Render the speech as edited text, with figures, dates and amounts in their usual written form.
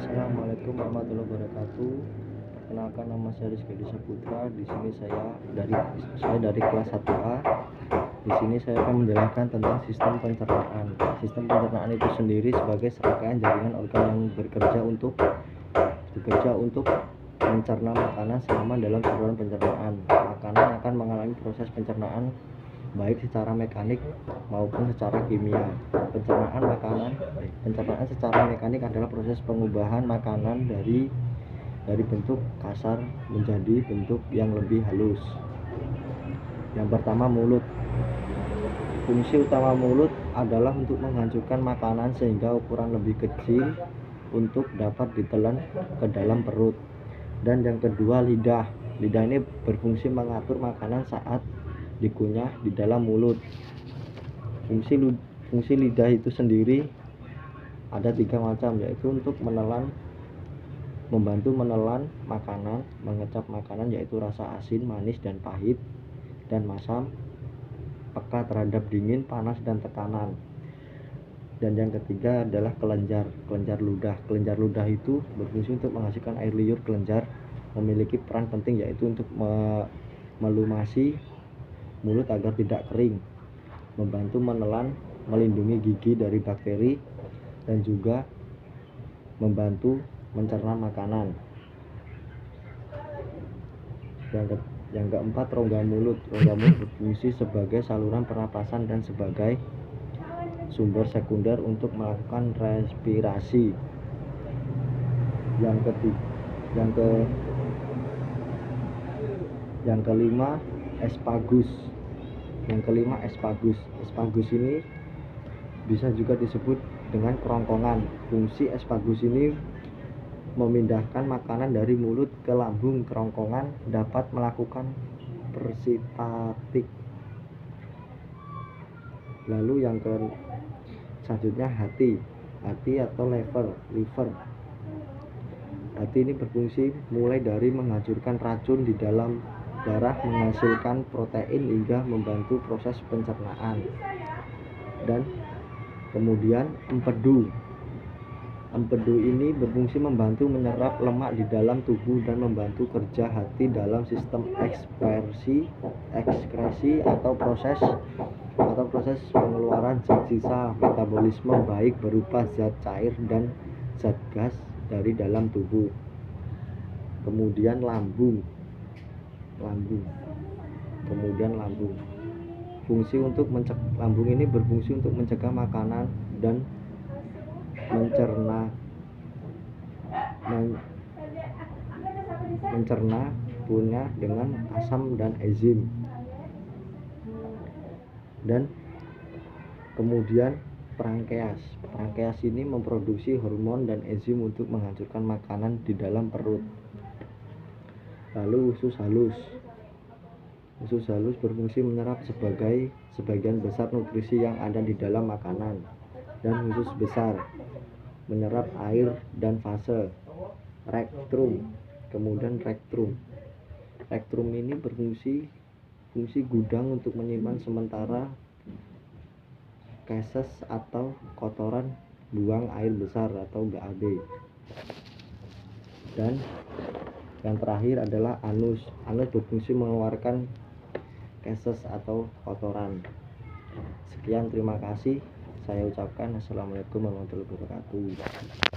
Assalamualaikum warahmatullahi wabarakatuh. Perkenalkan, nama saya Rizky Saputra. Di sini saya dari kelas 1A. Di sini saya akan menjelaskan tentang sistem pencernaan. Sistem pencernaan itu sendiri sebagai serangkaian jaringan organ yang bekerja untuk mencerna makanan selama dalam saluran pencernaan. Makanan akan mengalami proses pencernaan baik secara mekanik maupun secara kimia. Pencernaan secara mekanik adalah proses pengubahan makanan dari bentuk kasar menjadi bentuk yang lebih halus. Yang pertama, mulut. Fungsi utama mulut adalah untuk menghancurkan makanan sehingga ukuran lebih kecil untuk dapat ditelan ke dalam perut. Dan yang kedua, lidah. Lidah ini berfungsi mengatur makanan saat dikunyah di dalam mulut. Fungsi lidah itu sendiri ada 3 macam, yaitu untuk membantu menelan makanan, mengecap makanan, yaitu rasa asin, manis, dan pahit, dan masam, peka terhadap dingin, panas, dan tekanan. Dan yang ketiga adalah kelenjar ludah. Kelenjar ludah itu berfungsi untuk menghasilkan air liur. Kelenjar memiliki peran penting, yaitu untuk melumasi mulut agar tidak kering, membantu menelan, melindungi gigi dari bakteri, dan juga membantu mencerna makanan. Yang keempat, rongga mulut. Rongga mulut berfungsi sebagai saluran pernapasan dan sebagai sumber sekunder untuk melakukan respirasi. Yang kelima, esfagus. Esfagus ini bisa juga disebut dengan kerongkongan. Fungsi esfagus ini memindahkan makanan dari mulut ke lambung. Kerongkongan dapat melakukan peristaltik. Lalu yang selanjutnya, hati atau liver. Hati ini berfungsi mulai dari menghancurkan racun di dalam darah, menghasilkan protein, hingga membantu proses pencernaan. Dan kemudian empedu ini berfungsi membantu menyerap lemak di dalam tubuh dan membantu kerja hati dalam sistem ekskresi atau proses pengeluaran zat sisa metabolisme, baik berupa zat cair dan zat gas dari dalam tubuh. Kemudian lambung. Lambung ini berfungsi untuk mencegah makanan dan mencerna punya dengan asam dan enzim. Dan kemudian pankreas ini memproduksi hormon dan enzim untuk menghancurkan makanan di dalam perut. Lalu usus halus berfungsi menyerap sebagian besar nutrisi yang ada di dalam makanan. Dan usus besar menyerap air dan fase. Rektrum ini berfungsi gudang untuk menyimpan sementara feses atau kotoran buang air besar atau BAB. Dan yang terakhir adalah anus berfungsi mengeluarkan feses atau kotoran. Sekian, terima kasih. Saya ucapkan assalamualaikum warahmatullahi wabarakatuh.